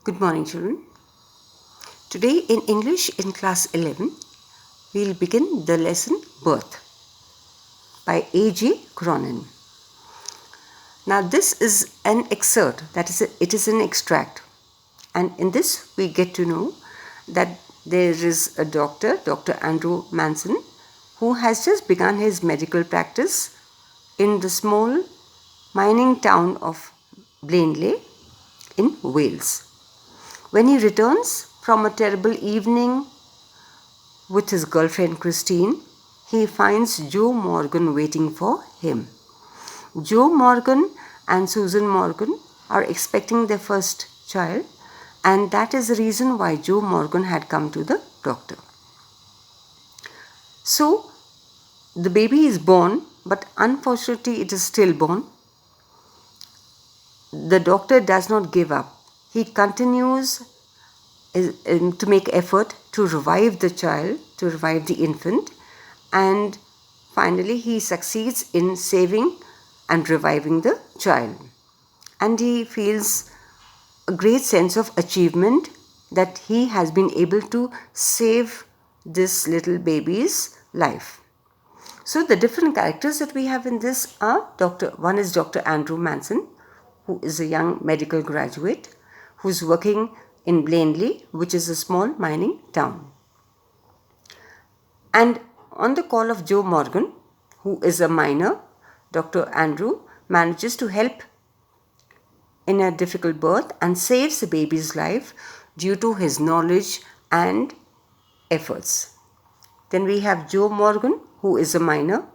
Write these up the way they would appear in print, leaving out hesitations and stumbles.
Good morning, children. Today in English in class 11, we'll begin the lesson Birth by A.J. Cronin. Now, this is an excerpt, that is, it is an extract, and in this we get to know that there is a doctor, Dr. Andrew Manson, who has just begun his medical practice in the small mining town of Blanley in Wales. When he returns from a terrible evening with his girlfriend Christine, he finds Joe Morgan waiting for him. Joe Morgan and Susan Morgan are expecting their first child, and that is the reason why Joe Morgan had come to the doctor. So, the baby is born, but unfortunately it is stillborn. The doctor does not give up. He continues to make effort to revive the child, to revive the infant, and finally he succeeds in saving and reviving the child. And he feels a great sense of achievement that he has been able to save this little baby's life. So the different characters that we have in this are one is Dr. Andrew Manson, who is a young medical graduate who's working in Blanley, which is a small mining town. And on the call of Joe Morgan, who is a miner, Dr. Andrew manages to help in a difficult birth and saves the baby's life due to his knowledge and efforts. Then we have Joe Morgan, who is a miner,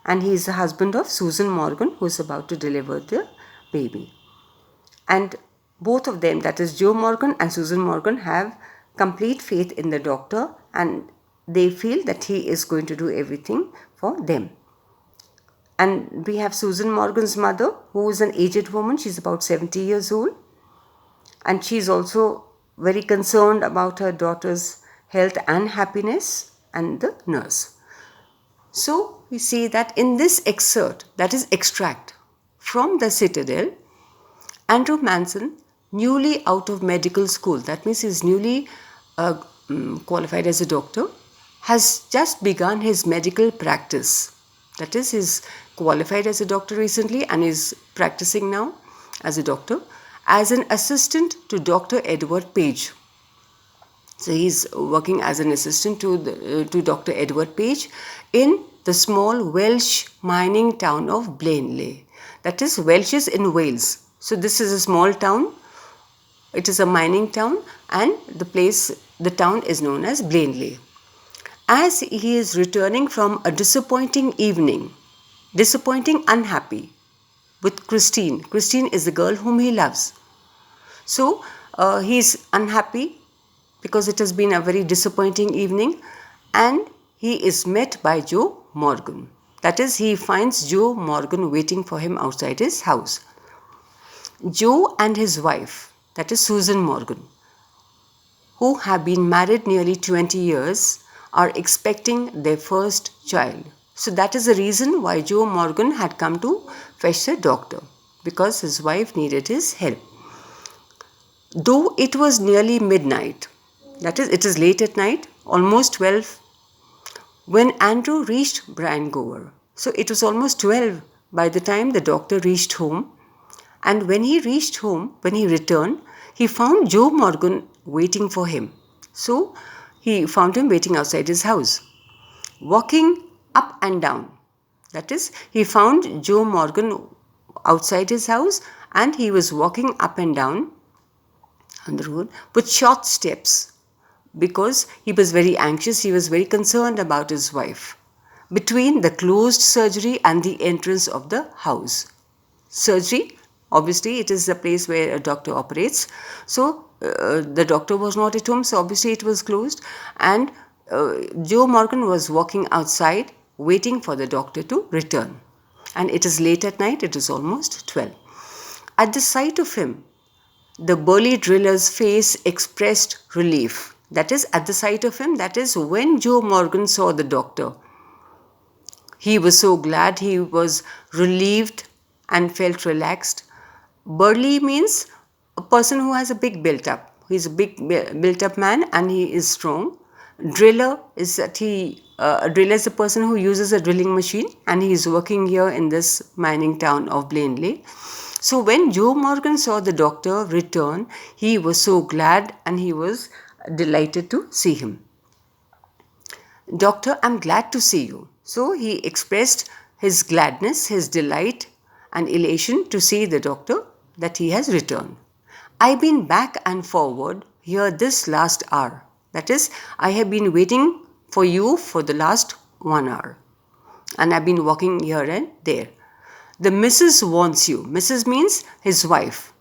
and he is the husband of Susan Morgan, who is about to deliver the baby. And both of them, that is Joe Morgan and Susan Morgan, have complete faith in the doctor, and they feel that he is going to do everything for them. And we have Susan Morgan's mother, who is an aged woman. She's about 70 years old, and she's also very concerned about her daughter's health and happiness, and the nurse. So we see that in this excerpt, that is extract from the Citadel, Andrew Manson, newly out of medical school, that means he's newly qualified as a doctor, has just begun his medical practice. That is, he's qualified as a doctor recently and is practicing now as a doctor as an assistant to Dr. Edward Page. So he's working as an assistant to Dr. Edward Page in the small Welsh mining town of Blanley. That is, Welsh is in Wales. So this is a small town. It is a mining town, and the town is known as Blanley. As he is returning from a disappointing evening, unhappy, with Christine. Christine is the girl whom he loves. So he's unhappy because it has been a very disappointing evening, and he is met by Joe Morgan. That is, he finds Joe Morgan waiting for him outside his house. Joe and his wife, that is Susan Morgan, who have been married nearly 20 years, are expecting their first child. So that is the reason why Joe Morgan had come to fetch the doctor, because his wife needed his help. Though it was nearly midnight, that is, it is late at night, almost 12, when Andrew reached Bryangower. So it was almost 12 by the time the doctor reached home. And when he reached home, when he returned, he found Joe Morgan waiting for him. So he found him waiting outside his house, walking up and down. That is, he found Joe Morgan outside his house, and he was walking up and down on the road with short steps, because he was very anxious, he was very concerned about his wife, between the closed surgery and the entrance of the house. Surgery, obviously, it is the place where a doctor operates. So the doctor was not at home, so obviously it was closed. And Joe Morgan was walking outside, waiting for the doctor to return. And it is late at night, it is almost 12. At the sight of him, the burly driller's face expressed relief. That is, at the sight of him, that is when Joe Morgan saw the doctor. He was so glad, he was relieved and felt relaxed. Burly means a person who has a big built up. He's a big built up man and he is strong. Driller is that a driller is a person who uses a drilling machine and he is working here in this mining town of Blanley. So when Joe Morgan saw the doctor return, he was so glad and he was delighted to see him. Doctor, I'm glad to see you. So he expressed his gladness, his delight and elation to see the doctor that he has returned. I've been back and forward here this last hour. That is, I have been waiting for you for the last 1 hour. And I've been walking here and there. The Mrs. wants you. Mrs. means his wife.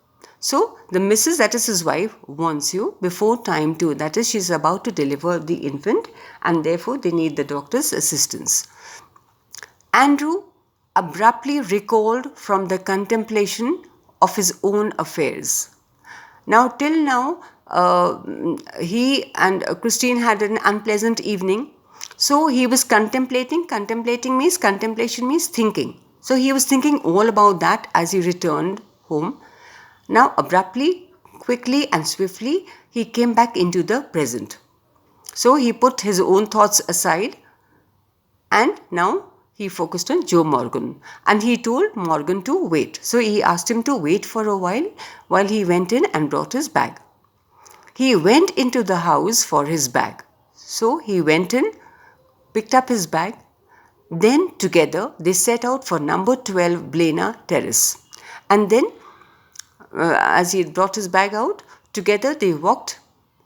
So the Mrs., that is his wife, wants you before time too. That is, she's about to deliver the infant and therefore they need the doctor's assistance. Andrew abruptly recalled from the contemplation of his own affairs. Now, till now, he and Christine had an unpleasant evening. So he was contemplating. Contemplating means, contemplation means thinking. So he was thinking all about that as he returned home. Now, abruptly, quickly and swiftly, he came back into the present. So he put his own thoughts aside and now he focused on Joe Morgan. And he told Morgan to wait. So he asked him to wait for a while he went in and brought his bag. He went into the house for his bag. So he went in, picked up his bag. Then together they set out for number 12 Blaina Terrace. And then as he brought his bag out, together they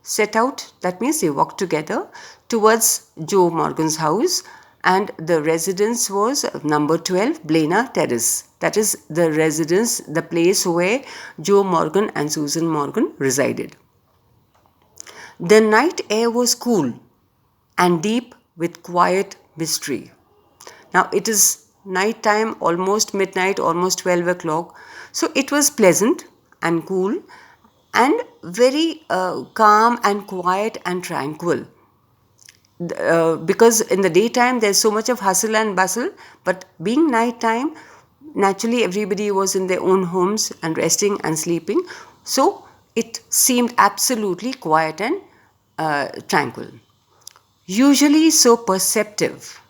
set out, that means they walked together towards Joe Morgan's house, and the residence was number 12 Blaina Terrace. That is the residence, the place where Joe Morgan and Susan Morgan resided. The night air was cool and deep with quiet mystery. Now it is night time, almost midnight, almost 12 o'clock. So it was pleasant and cool and very calm and quiet and tranquil. Because in the daytime there's so much of hustle and bustle, but being night time, naturally everybody was in their own homes and resting and sleeping. So it seemed absolutely quiet and tranquil. Usually so perceptive.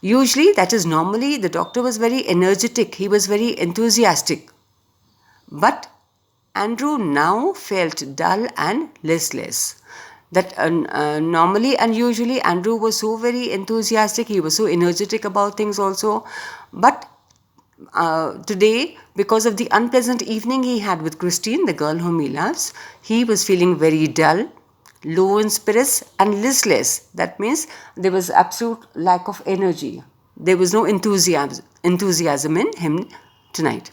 Usually, that is normally, the doctor was very energetic, he was very enthusiastic. But Andrew now felt dull and listless. That normally and usually Andrew was so very enthusiastic, he was so energetic about things also. But today, because of the unpleasant evening he had with Christine, the girl whom he loves, he was feeling very dull, low in spirits and listless. That means there was absolute lack of energy. There was no enthusiasm in him tonight.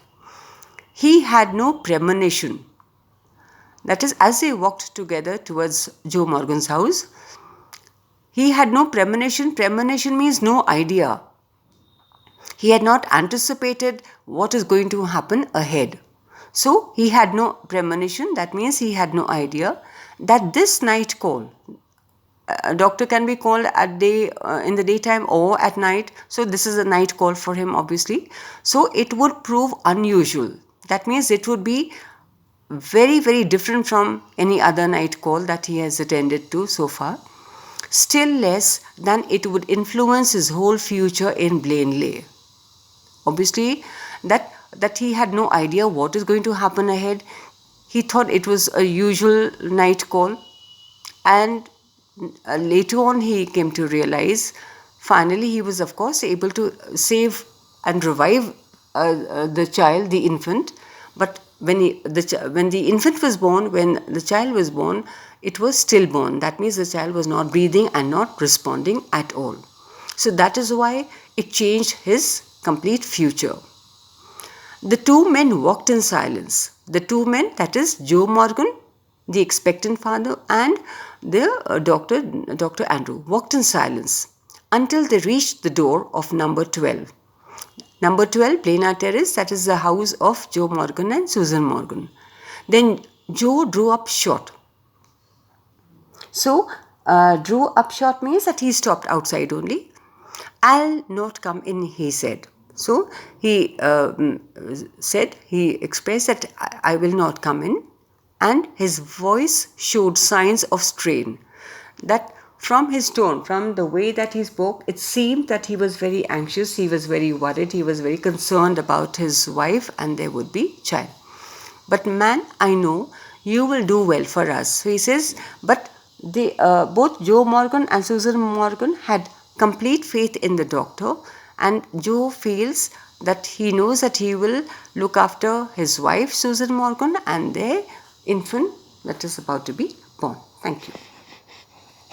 He had no premonition. That is, as they walked together towards Joe Morgan's house, he had no premonition. Premonition means no idea. He had not anticipated what is going to happen ahead. So he had no premonition. That means he had no idea that this night call, a doctor can be called at in the daytime or at night. So this is a night call for him, obviously. So it would prove unusual. That means it would be very, very different from any other night call that he has attended to so far. Still less than it would influence his whole future in Blanley. Obviously, that he had no idea what is going to happen ahead. He thought it was a usual night call, and later on he came to realize, finally he was of course able to save and revive the child, the infant. But when the infant was born, when the child was born, it was stillborn. That means the child was not breathing and not responding at all. So that is why it changed his complete future. The two men walked in silence. The two men, that is Joe Morgan, the expectant father, and the Dr. Andrew, walked in silence until they reached the door of number 12. Number 12, Blaina Terrace, that is the house of Joe Morgan and Susan Morgan. Then Joe drew up short. So, drew up short means that he stopped outside only. I'll not come in, he said. So, he expressed that I will not come in. and his voice showed signs of strain. That from his tone, from the way that he spoke, it seemed that he was very anxious, he was very worried, he was very concerned about his wife and there would be child. But man, I know you will do well for us. So he says, but both Joe Morgan and Susan Morgan had complete faith in the doctor, and Joe feels that he knows that he will look after his wife, Susan Morgan, and their infant that is about to be born. Thank you.